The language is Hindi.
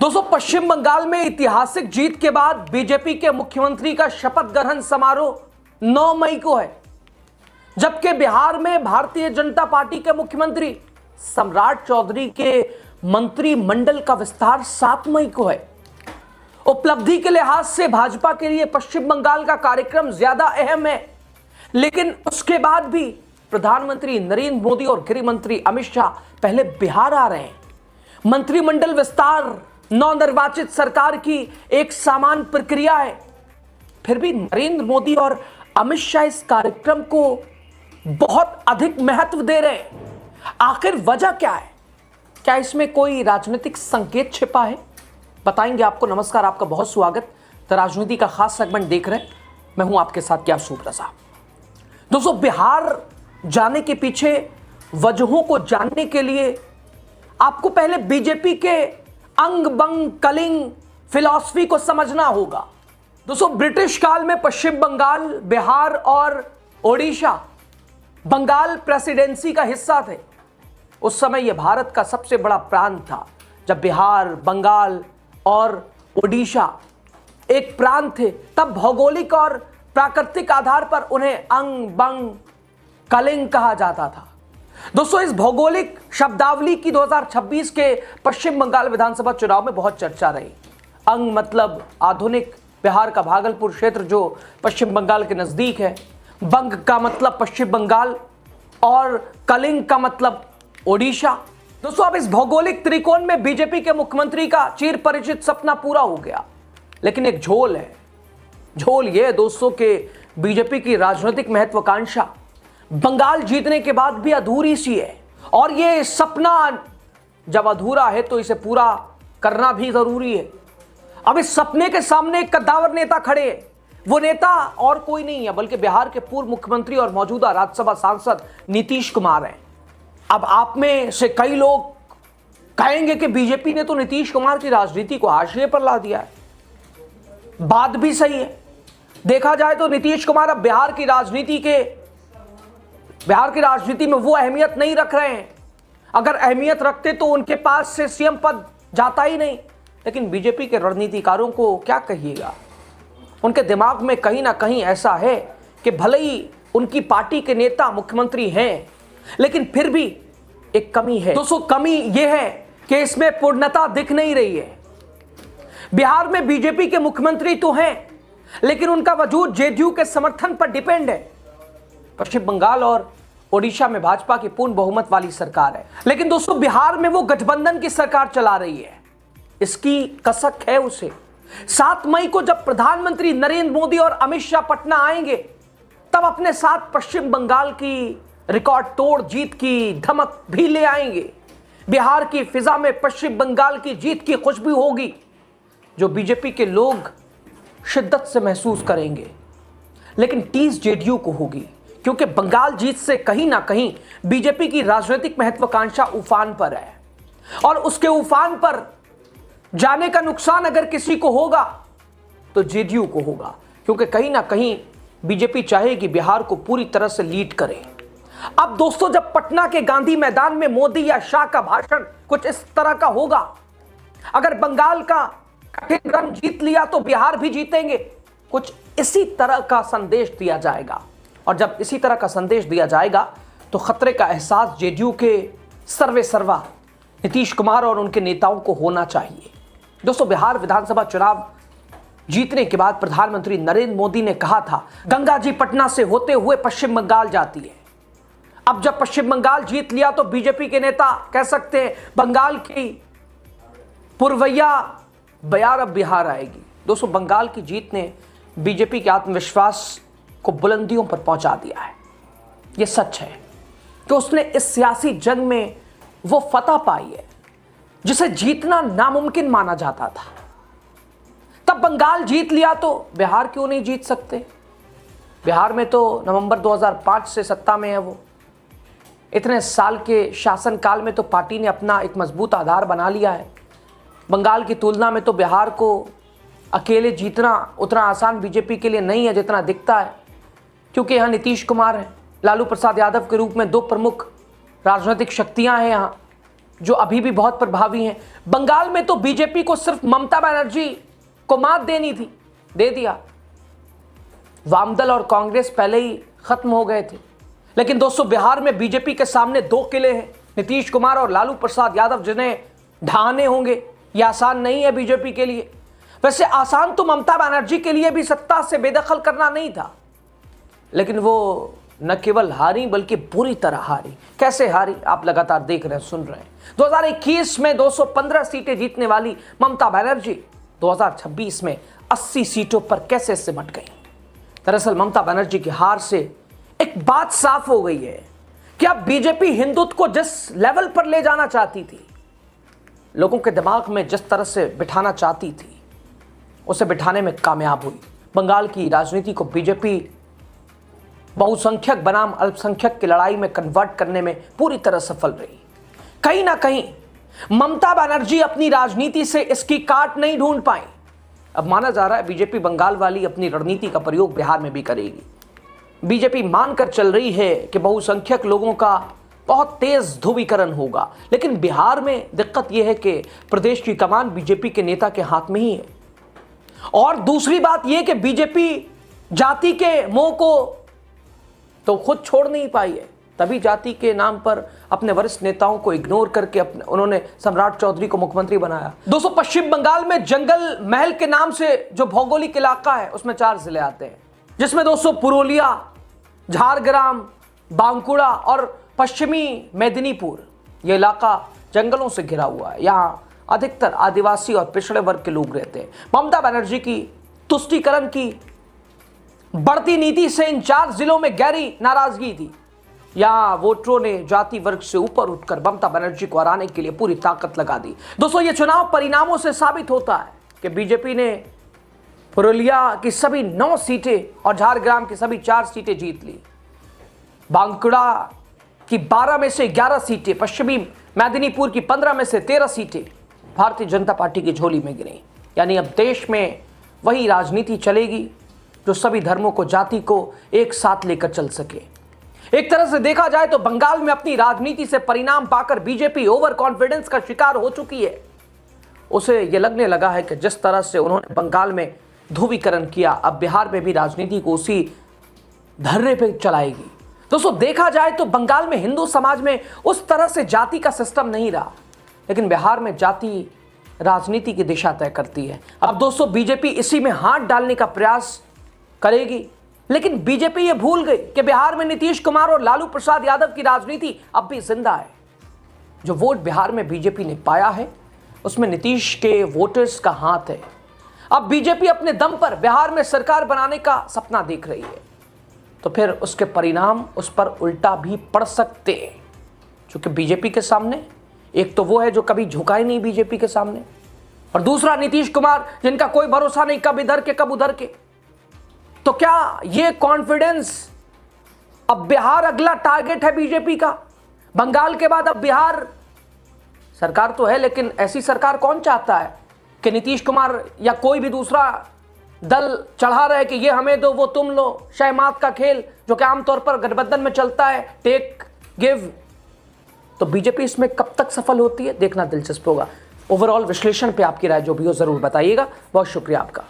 दोस्तों, पश्चिम बंगाल में ऐतिहासिक जीत के बाद बीजेपी के मुख्यमंत्री का शपथ ग्रहण समारोह 9 मई को है, जबकि बिहार में भारतीय जनता पार्टी के मुख्यमंत्री सम्राट चौधरी के मंत्रिमंडल का विस्तार 7 मई को है। उपलब्धि के लिहाज से भाजपा के लिए पश्चिम बंगाल का कार्यक्रम ज्यादा अहम है, लेकिन उसके बाद भी प्रधानमंत्री नरेंद्र मोदी और गृह मंत्री अमित शाह पहले बिहार आ रहे हैं। मंत्रिमंडल विस्तार नवनिर्वाचित सरकार की एक सामान्य प्रक्रिया है, फिर भी नरेंद्र मोदी और अमित शाह इस कार्यक्रम को बहुत अधिक महत्व दे रहे हैं। आखिर वजह क्या है? क्या इसमें कोई राजनीतिक संकेत छिपा है? बताएंगे आपको। नमस्कार, आपका बहुत स्वागत। द राजनीति का खास सेगमेंट देख रहे हैं, मैं हूं आपके साथ क्या सुप्रसाद। दोस्तों, बिहार जाने के पीछे वजहों को जानने के लिए आपको पहले बीजेपी के अंग बंग कलिंग फिलॉसफी को समझना होगा। दोस्तों, ब्रिटिश काल में पश्चिम बंगाल, बिहार और ओडिशा बंगाल प्रेसिडेंसी का हिस्सा थे। उस समय यह भारत का सबसे बड़ा प्रांत था। जब बिहार, बंगाल और ओडिशा एक प्रांत थे, तब भौगोलिक और प्राकृतिक आधार पर उन्हें अंग बंग कलिंग कहा जाता था। दोस्तों, इस भौगोलिक शब्दावली की 2026 के पश्चिम बंगाल विधानसभा चुनाव में बहुत चर्चा रही। अंग मतलब आधुनिक बिहार का भागलपुर क्षेत्र जो पश्चिम बंगाल के नजदीक है, बंग का मतलब पश्चिम बंगाल और कलिंग का मतलब ओडिशा। दोस्तों, अब इस भौगोलिक त्रिकोण में बीजेपी के मुख्यमंत्री का चिर परिचित सपना पूरा हो गया, लेकिन एक झोल है। झोल यह है दोस्तों कि बीजेपी की राजनीतिक महत्वाकांक्षा बंगाल जीतने के बाद भी अधूरी सी है, और यह सपना जब अधूरा है तो इसे पूरा करना भी जरूरी है। अब इस सपने के सामने एक कद्दावर नेता खड़े हैं। वो नेता और कोई नहीं है बल्कि बिहार के पूर्व मुख्यमंत्री और मौजूदा राज्यसभा सांसद नीतीश कुमार हैं। अब आप में से कई लोग कहेंगे कि बीजेपी ने तो नीतीश कुमार की राजनीति को हाशिए पर ला दिया है। बात भी सही है। देखा जाए तो नीतीश कुमार अब बिहार की राजनीति में वो अहमियत नहीं रख रहे हैं। अगर अहमियत रखते तो उनके पास से सीएम पद जाता ही नहीं। लेकिन बीजेपी के रणनीतिकारों को क्या कहिएगा, उनके दिमाग में कहीं ना कहीं ऐसा है कि भले ही उनकी पार्टी के नेता मुख्यमंत्री हैं, लेकिन फिर भी एक कमी है। दोस्तों, कमी यह है कि इसमें पूर्णता दिख नहीं रही है। बिहार में बीजेपी के मुख्यमंत्री तो हैं, लेकिन उनका वजूद जेडीयू के समर्थन पर डिपेंड है। पश्चिम बंगाल और ओडिशा में भाजपा की पूर्ण बहुमत वाली सरकार है, लेकिन दोस्तों बिहार में वो गठबंधन की सरकार चला रही है। इसकी कसक है उसे। 7 मई को जब प्रधानमंत्री नरेंद्र मोदी और अमित शाह पटना आएंगे, तब अपने साथ पश्चिम बंगाल की रिकॉर्ड तोड़ जीत की धमक भी ले आएंगे। बिहार की फिजा में पश्चिम बंगाल की जीत की खुशबू होगी, जो बीजेपी के लोग शिद्दत से महसूस करेंगे। लेकिन टीस जेडीयू को होगी, क्योंकि बंगाल जीत से कहीं ना कहीं बीजेपी की राजनीतिक महत्वाकांक्षा उफान पर है, और उसके उफान पर जाने का नुकसान अगर किसी को होगा तो जेडीयू को होगा, क्योंकि कहीं ना कहीं बीजेपी चाहेगी बिहार को पूरी तरह से लीड करे। अब दोस्तों, जब पटना के गांधी मैदान में मोदी या शाह का भाषण कुछ इस तरह का होगा, अगर बंगाल का कठिन रन जीत लिया तो बिहार भी जीतेंगे, कुछ इसी तरह का संदेश दिया जाएगा। और जब इसी तरह का संदेश दिया जाएगा तो खतरे का एहसास जेडीयू के सर्वे सर्वा नीतीश कुमार और उनके नेताओं को होना चाहिए। दोस्तों, बिहार विधानसभा चुनाव जीतने के बाद प्रधानमंत्री नरेंद्र मोदी ने कहा था, गंगा जी पटना से होते हुए पश्चिम बंगाल जाती है। अब जब पश्चिम बंगाल जीत लिया तो बीजेपी के नेता कह सकते हैं, बंगाल की पुरवैया बयार अब बिहार आएगी। दोस्तों, बंगाल की जीत ने बीजेपी के आत्मविश्वास को बुलंदियों पर पहुंचा दिया है। यह सच है कि उसने इस सियासी जंग में वो फतह पाई है जिसे जीतना नामुमकिन माना जाता था। तब बंगाल जीत लिया तो बिहार क्यों नहीं जीत सकते? बिहार में तो नवंबर 2005 से सत्ता में है वो। इतने साल के शासनकाल में तो पार्टी ने अपना एक मजबूत आधार बना लिया है। बंगाल की तुलना में तो बिहार को अकेले जीतना उतना आसान बीजेपी के लिए नहीं है जितना दिखता है, क्योंकि यहाँ नीतीश कुमार है, लालू प्रसाद यादव के रूप में 2 प्रमुख राजनीतिक शक्तियां हैं यहाँ। जो अभी भी बहुत प्रभावी हैं। बंगाल में तो बीजेपी को सिर्फ ममता बनर्जी को मात देनी थी, दे दिया। वामदल और कांग्रेस पहले ही खत्म हो गए थे। लेकिन दोस्तों, बिहार में बीजेपी के सामने दो किले हैं, नीतीश कुमार और लालू प्रसाद यादव, जिन्हें ढहाने होंगे। यह आसान नहीं है बीजेपी के लिए। वैसे आसान तो ममता बनर्जी के लिए भी सत्ता से बेदखल करना नहीं था, लेकिन वो न केवल हारी बल्कि बुरी तरह हारी। कैसे हारी, आप लगातार देख रहे हैं, सुन रहे हैं। 2021 में 215 सीटें जीतने वाली ममता बनर्जी 2026 में 80 सीटों पर कैसे सिमट गई। दरअसल ममता बनर्जी की हार से एक बात साफ हो गई है कि अब बीजेपी हिंदुत्व को जिस लेवल पर ले जाना चाहती थी, लोगों के दिमाग में जिस तरह से बिठाना चाहती थी, उसे बिठाने में कामयाब हुई। बंगाल की राजनीति को बीजेपी बहुसंख्यक बनाम अल्पसंख्यक की लड़ाई में कन्वर्ट करने में पूरी तरह सफल रही। कहीं ना कहीं ममता बनर्जी अपनी राजनीति से इसकी काट नहीं ढूंढ पाई। अब माना जा रहा है बीजेपी बंगाल वाली अपनी रणनीति का प्रयोग बिहार में भी करेगी। बीजेपी मानकर चल रही है कि बहुसंख्यक लोगों का बहुत तेज ध्रुवीकरण होगा, लेकिन बिहार में दिक्कत यह है कि प्रदेश की कमान बीजेपी के नेता के हाथ में ही है। और दूसरी बात यह कि बीजेपी जाति के मोह को तो खुद छोड़ नहीं पाई है, तभी जाति के नाम पर अपने वरिष्ठ नेताओं को इग्नोर करके उन्होंने सम्राट चौधरी को मुख्यमंत्री बनाया। दोस्तों, पश्चिम बंगाल में जंगल महल के नाम से जो भौगोलिक इलाका है, उसमें 4 जिले आते हैं, जिसमें दोस्तों पुरुलिया, झारग्राम, बांकुड़ा और पश्चिमी मेदिनीपुर, यह इलाका जंगलों से घिरा हुआ है। यहाँ अधिकतर आदिवासी और पिछड़े वर्ग के लोग रहते हैं। ममता बनर्जी की तुष्टीकरण की बढ़ती नीति से इन 4 जिलों में गहरी नाराजगी थी। यहां वोटरों ने जाति वर्ग से ऊपर उठकर ममता बनर्जी को हराने के लिए पूरी ताकत लगा दी। दोस्तों, ये चुनाव परिणामों से साबित होता है कि बीजेपी ने पुरुलिया की सभी 9 सीटें और झारग्राम की सभी 4 सीटें जीत ली। बांकुड़ा की 12 में से 11 सीटें, पश्चिमी मेदिनीपुर की 15 में से 13 सीटें भारतीय जनता पार्टी की झोली में गिरी। यानी अब देश में वही राजनीति चलेगी जो सभी धर्मों को, जाति को एक साथ लेकर चल सके। एक तरह से देखा जाए तो बंगाल में अपनी राजनीति से परिणाम पाकर बीजेपी ओवर कॉन्फिडेंस का शिकार हो चुकी है। उसे यह लगने लगा है कि जिस तरह से उन्होंने बंगाल में ध्रुवीकरण किया, अब बिहार में भी राजनीति को उसी धर्रे पे चलाएगी। दोस्तों, देखा जाए तो बंगाल में हिंदू समाज में उस तरह से जाति का सिस्टम नहीं रहा, लेकिन बिहार में जाति राजनीति की दिशा तय करती है। अब दोस्तों, बीजेपी इसी में हाथ डालने का प्रयास करेगी, लेकिन बीजेपी ये भूल गई कि बिहार में नीतीश कुमार और लालू प्रसाद यादव की राजनीति अब भी जिंदा है। जो वोट बिहार में बीजेपी ने पाया है, उसमें नीतीश के वोटर्स का हाथ है। अब बीजेपी अपने दम पर बिहार में सरकार बनाने का सपना देख रही है, तो फिर उसके परिणाम उस पर उल्टा भी पड़ सकते हैं। क्योंकि बीजेपी के सामने एक तो वो है जो कभी झुका ही नहीं बीजेपी के सामने, और दूसरा नीतीश कुमार, जिनका कोई भरोसा नहीं, कब इधर के कब उधर के। तो क्या ये कॉन्फिडेंस, अब बिहार अगला टारगेट है बीजेपी का? बंगाल के बाद अब बिहार सरकार तो है, लेकिन ऐसी सरकार कौन चाहता है कि नीतीश कुमार या कोई भी दूसरा दल चढ़ा रहे कि ये हमें दो वो तुम लो, शहमात का खेल जो कि आमतौर पर गठबंधन में चलता है, टेक गिव। तो बीजेपी इसमें कब तक सफल होती है, देखना दिलचस्प होगा। ओवरऑल विश्लेषण पे आपकी राय जो भी हो जरूर बताइएगा। बहुत शुक्रिया आपका।